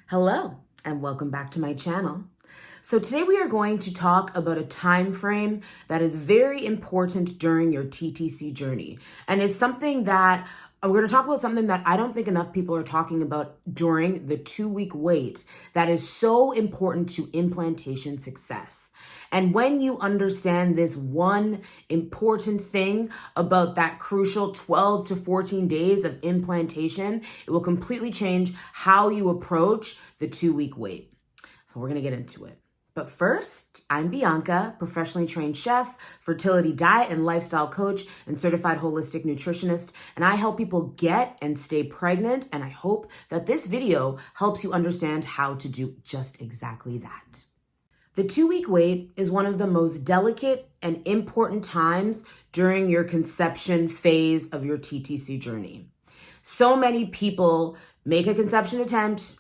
Hello, and welcome back to my channel. So today we are going to talk about a time frame that is very important during your TTC journey. And it's something that we're going to talk about something that I don't think enough people are talking about during the 2-week wait that is so important to implantation success. And when you understand this one important thing about that crucial 12 to 14 days of implantation, it will completely change how you approach the 2-week wait. So we're going to get into it. But first, I'm Bianca, professionally trained chef, fertility diet and lifestyle coach, and certified holistic nutritionist, and I help people get and stay pregnant, and I hope that this video helps you understand how to do just exactly that. The 2-week wait is one of the most delicate and important times during your conception phase of your TTC journey. So many people make a conception attempt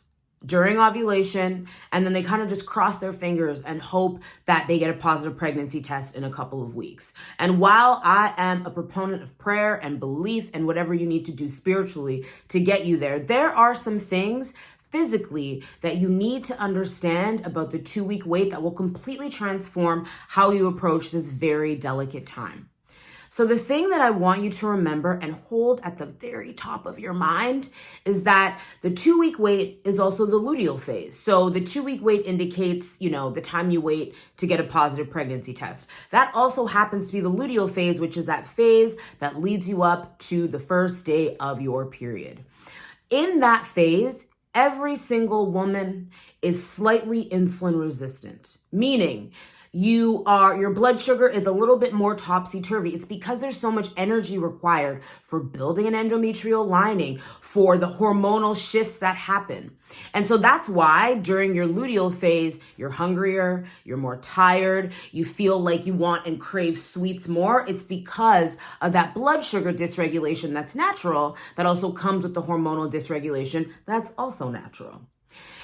during ovulation, and then they kind of just cross their fingers and hope that they get a positive pregnancy test in a couple of weeks. And while I am a proponent of prayer and belief and whatever you need to do spiritually to get you there, there are some things physically that you need to understand about the 2-week wait that will completely transform how you approach this very delicate time. So the thing that I want you to remember and hold at the very top of your mind is that the 2-week wait is also the luteal phase. So the 2-week wait indicates, the time you wait to get a positive pregnancy test. That also happens to be the luteal phase, which is that phase that leads you up to the first day of your period. In that phase, every single woman is slightly insulin resistant, meaning your blood sugar is a little bit more topsy-turvy. It's because there's so much energy required for building an endometrial lining, for the hormonal shifts that happen. And so that's why during your luteal phase, you're hungrier, you're more tired, you feel like you want and crave sweets more. It's because of that blood sugar dysregulation that's natural, that also comes with the hormonal dysregulation that's also natural.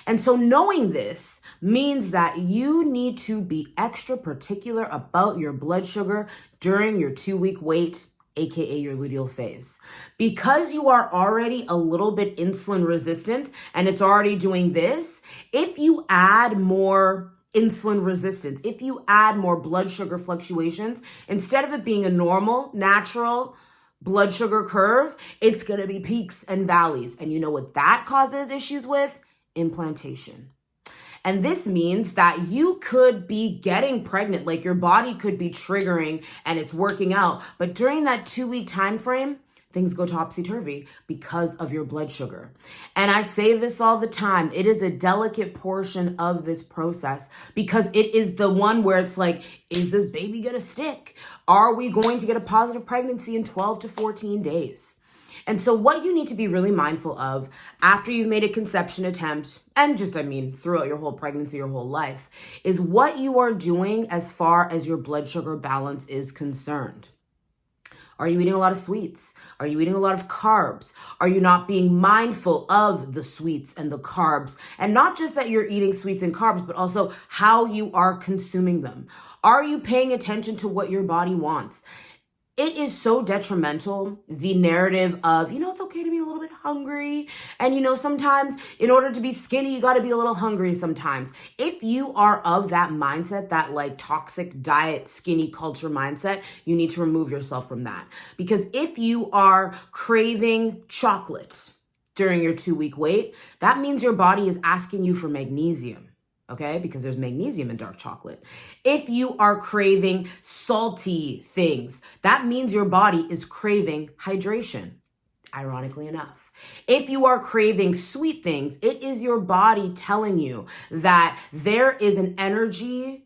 And so knowing this means that you need to be extra particular about your blood sugar during your 2-week wait, aka your luteal phase. Because you are already a little bit insulin resistant and it's already doing this, if you add more insulin resistance, if you add more blood sugar fluctuations, instead of it being a normal, natural blood sugar curve, it's gonna be peaks and valleys. And you know what that causes issues with? Implantation. And this means that you could be getting pregnant, like your body could be triggering and it's working out. But during that 2-week time frame, things go topsy-turvy because of your blood sugar. And I say this all the time, it is a delicate portion of this process because it is the one where it's like, is this baby gonna stick? Are we going to get a positive pregnancy in 12 to 14 days? And so what you need to be really mindful of after you've made a conception attempt, and throughout your whole pregnancy, your whole life, is what you are doing as far as your blood sugar balance is concerned. Are you eating a lot of sweets? Are you eating a lot of carbs? Are you not being mindful of the sweets and the carbs? And not just that you're eating sweets and carbs, but also how you are consuming them. Are you paying attention to what your body wants? It is so detrimental, the narrative of, it's okay to be a little bit hungry. And, sometimes in order to be skinny, you got to be a little hungry sometimes. If you are of that mindset, that like toxic diet, skinny culture mindset, you need to remove yourself from that. Because if you are craving chocolate during your 2-week wait, that means your body is asking you for magnesium. Okay, because there's magnesium in dark chocolate. If you are craving salty things, that means your body is craving hydration, ironically enough. If you are craving sweet things, it is your body telling you that there is an energy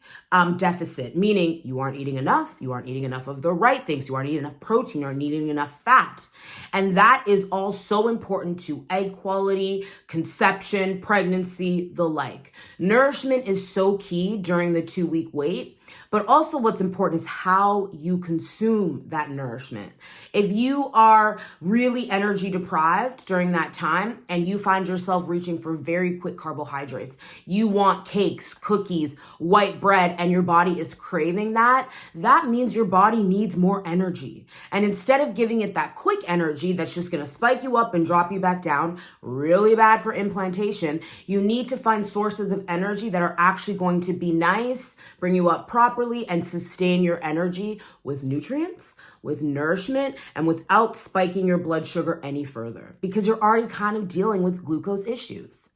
deficit, meaning you aren't eating enough of the right things, you aren't eating enough protein, you aren't eating enough fat. And that is all so important to egg quality, conception, pregnancy, the like. Nourishment is so key during the 2-week wait, but also what's important is how you consume that nourishment. If you are really energy deprived, shift during that time and you find yourself reaching for very quick carbohydrates, you want cakes, cookies, white bread, and your body is craving that, that means your body needs more energy. And instead of giving it that quick energy that's just going to spike you up and drop you back down, really bad for implantation, you need to find sources of energy that are actually going to be nice, bring you up properly, and sustain your energy with nutrients, with nourishment, and without spiking your blood sugar any further, because you're already kind of dealing with glucose issues.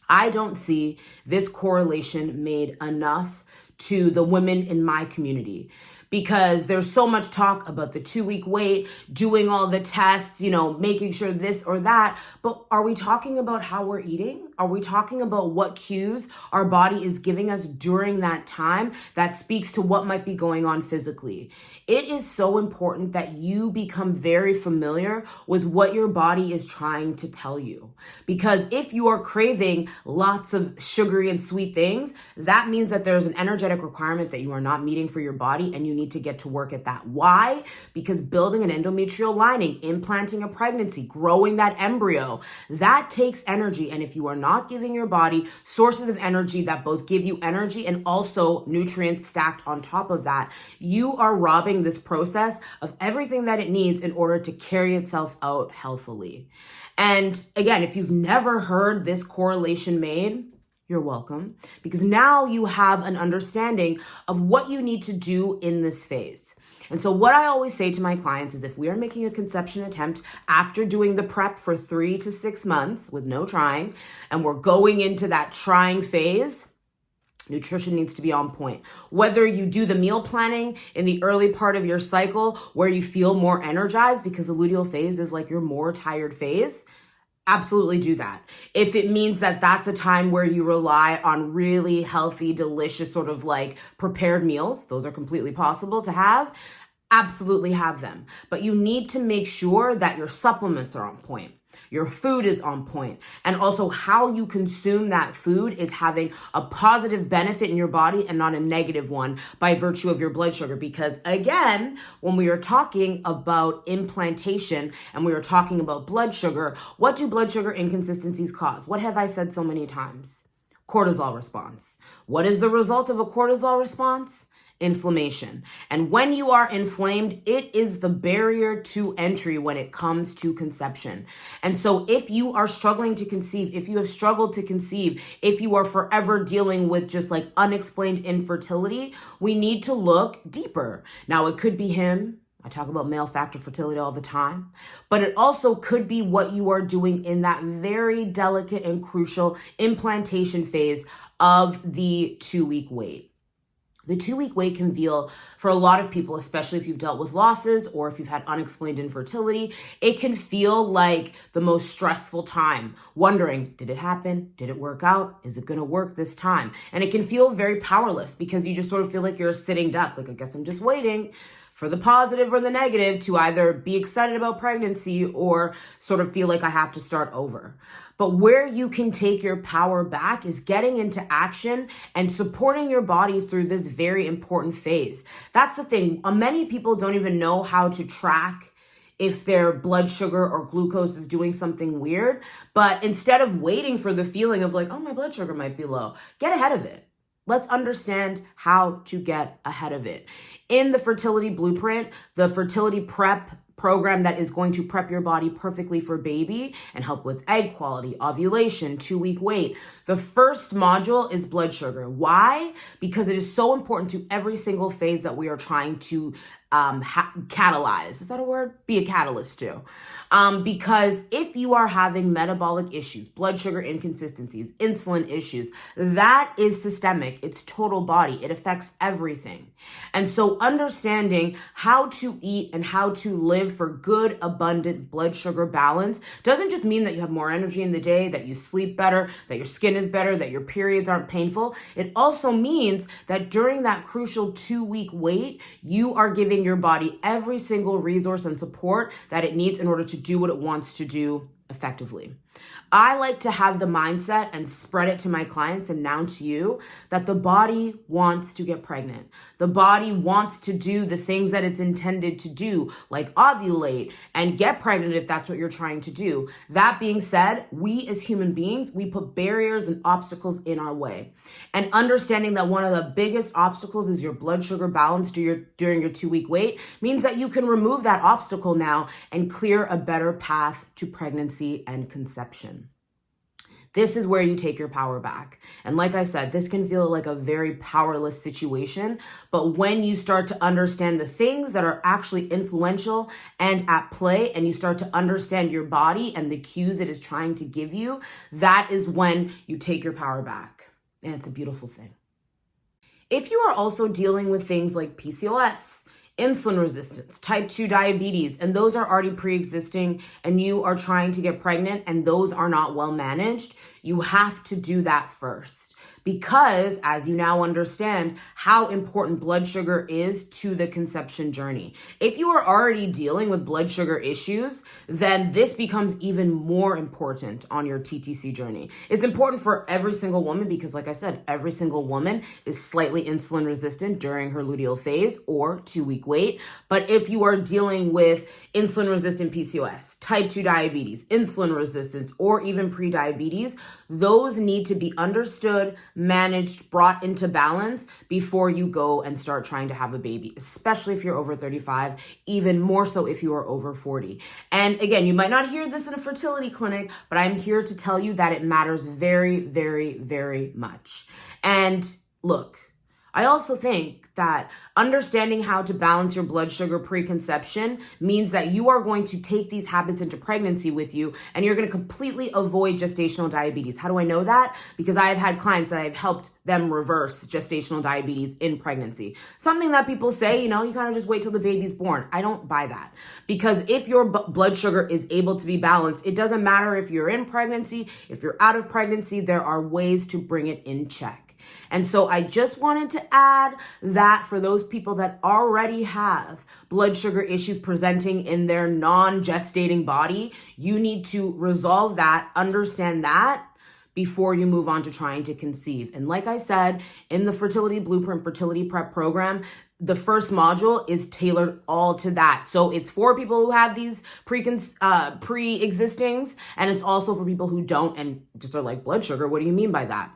I don't see this correlation made enough to the women in my community, because there's so much talk about the 2-week wait, doing all the tests, making sure this or that. But are we talking about how we're eating? Are we talking about what cues our body is giving us during that time that speaks to what might be going on physically? It is so important that you become very familiar with what your body is trying to tell you. Because if you are craving lots of sugary and sweet things, that means that there's an energetic requirement that you are not meeting for your body, and you need to get to work at that. Why? Because building an endometrial lining, implanting a pregnancy, growing that embryo, that takes energy. And if you are not giving your body sources of energy that both give you energy and also nutrients stacked on top of that, you are robbing this process of everything that it needs in order to carry itself out healthily. And again, if you've never heard this correlation made, you're welcome, because now you have an understanding of what you need to do in this phase. And so what I always say to my clients is, if we are making a conception attempt after doing the prep for 3 to 6 months with no trying, and we're going into that trying phase, nutrition needs to be on point. Whether you do the meal planning in the early part of your cycle where you feel more energized, because the luteal phase is like your more tired phase, absolutely do that. If it means that that's a time where you rely on really healthy, delicious, sort of like prepared meals, those are completely possible to have, absolutely have them. But you need to make sure that your supplements are on point, your food is on point, and also how you consume that food is having a positive benefit in your body and not a negative one by virtue of your blood sugar. Because again, when we are talking about implantation and we are talking about blood sugar, what do blood sugar inconsistencies cause? What have I said so many times? Cortisol response. What is the result of a cortisol response? Inflammation. And when you are inflamed, it is the barrier to entry when it comes to conception. And so if you are struggling to conceive, if you have struggled to conceive, if you are forever dealing with just like unexplained infertility, we need to look deeper. Now, it could be him. I talk about male factor fertility all the time, but it also could be what you are doing in that very delicate and crucial implantation phase of the 2-week wait. The 2-week wait can feel, for a lot of people, especially if you've dealt with losses or if you've had unexplained infertility, it can feel like the most stressful time, wondering, did it happen? Did it work out? Is it going to work this time? And it can feel very powerless because you just sort of feel like you're a sitting duck. Like, I guess I'm just waiting for the positive or the negative to either be excited about pregnancy or sort of feel like I have to start over. But where you can take your power back is getting into action and supporting your body through this very important phase. That's the thing. Many people don't even know how to track if their blood sugar or glucose is doing something weird. But instead of waiting for the feeling of like, oh, my blood sugar might be low, get ahead of it. Let's understand how to get ahead of it. In the fertility blueprint, the fertility prep program that is going to prep your body perfectly for baby and help with egg quality, ovulation, 2-week wait. The first module is blood sugar. Why? Because it is so important to every single phase that we are trying to catalyze. Is that a word? Be a catalyst to. Because if you are having metabolic issues, blood sugar inconsistencies, insulin issues, that is systemic. It's total body. It affects everything. And so understanding how to eat and how to live for good, abundant blood sugar balance doesn't just mean that you have more energy in the day, that you sleep better, that your skin is better, that your periods aren't painful. It also means that during that crucial 2-week wait, you are giving your body every single resource and support that it needs in order to do what it wants to do effectively. I like to have the mindset and spread it to my clients and now to you that the body wants to get pregnant. The body wants to do the things that it's intended to do, like ovulate and get pregnant if that's what you're trying to do. That being said, we as human beings, we put barriers and obstacles in our way. And understanding that one of the biggest obstacles is your blood sugar balance during your 2-week wait means that you can remove that obstacle now and clear a better path to pregnancy and conception. This is where you take your power back. And like I said, this can feel like a very powerless situation, but when you start to understand the things that are actually influential and at play, and you start to understand your body and the cues it is trying to give you, that is when you take your power back. And it's a beautiful thing. If you are also dealing with things like PCOS, insulin resistance, type 2 diabetes, and those are already pre-existing and you are trying to get pregnant and those are not well managed, you have to do that first. Because as you now understand how important blood sugar is to the conception journey. If you are already dealing with blood sugar issues, then this becomes even more important on your TTC journey. It's important for every single woman because like I said, every single woman is slightly insulin resistant during her luteal phase or 2-week wait. But if you are dealing with insulin resistant PCOS, type 2 diabetes, insulin resistance, or even pre-diabetes, those need to be understood, managed, brought into balance before you go and start trying to have a baby, especially if you're over 35, even more so if you are over 40. And again, you might not hear this in a fertility clinic, but I'm here to tell you that it matters very, very, very much. And look, I also think that understanding how to balance your blood sugar pre-conception means that you are going to take these habits into pregnancy with you and you're going to completely avoid gestational diabetes. How do I know that? Because I have had clients that I've helped them reverse gestational diabetes in pregnancy. Something that people say, you kind of just wait till the baby's born. I don't buy that. Because if your blood sugar is able to be balanced, it doesn't matter if you're in pregnancy, if you're out of pregnancy, there are ways to bring it in check. And so I just wanted to add that for those people that already have blood sugar issues presenting in their non-gestating body, you need to resolve that, understand that before you move on to trying to conceive. And like I said, in the Fertility Blueprint Fertility Prep program, the first module is tailored all to that. So it's for people who have these pre-existings, and it's also for people who don't and just are like, blood sugar, what do you mean by that?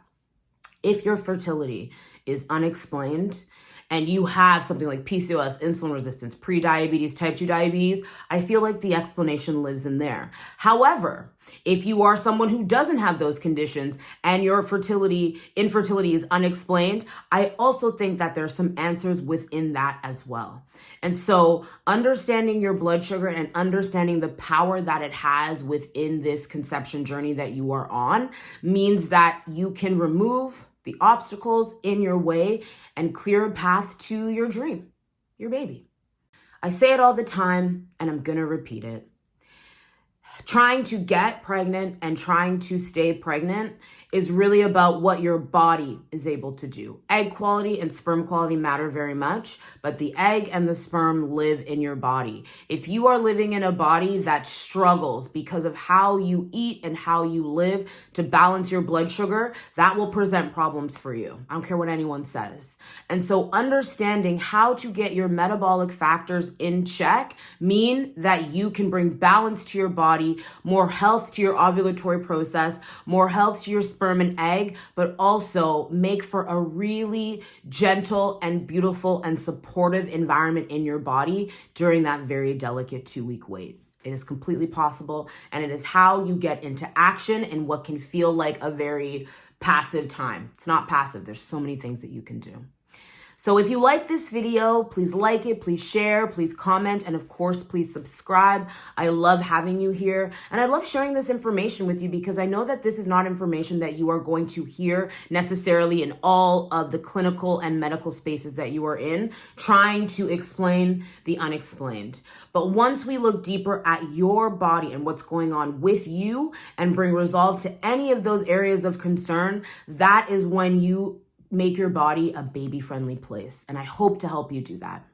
If your fertility is unexplained and you have something like PCOS, insulin resistance, pre-diabetes, type 2 diabetes, I feel like the explanation lives in there. However, if you are someone who doesn't have those conditions and your infertility is unexplained, I also think that there's some answers within that as well. And so understanding your blood sugar and understanding the power that it has within this conception journey that you are on means that you can remove the obstacles in your way and clear a path to your dream, your baby. I say it all the time and I'm gonna repeat it. Trying to get pregnant and trying to stay pregnant is really about what your body is able to do. Egg quality and sperm quality matter very much, but the egg and the sperm live in your body. If you are living in a body that struggles because of how you eat and how you live to balance your blood sugar, that will present problems for you. I don't care what anyone says. And so understanding how to get your metabolic factors in check mean that you can bring balance to your body, more health to your ovulatory process, more health to your sperm and egg, but also make for a really gentle and beautiful and supportive environment in your body during that very delicate 2-week wait. It is completely possible, and it is how you get into action in what can feel like a very passive time. It's not passive. There's so many things that you can do. So if you like this video, please like it, please share, please comment, and of course, please subscribe. I love having you here, and I love sharing this information with you because I know that this is not information that you are going to hear necessarily in all of the clinical and medical spaces that you are in, trying to explain the unexplained. But once we look deeper at your body and what's going on with you and bring resolve to any of those areas of concern, that is when you make your body a baby-friendly place. And I hope to help you do that.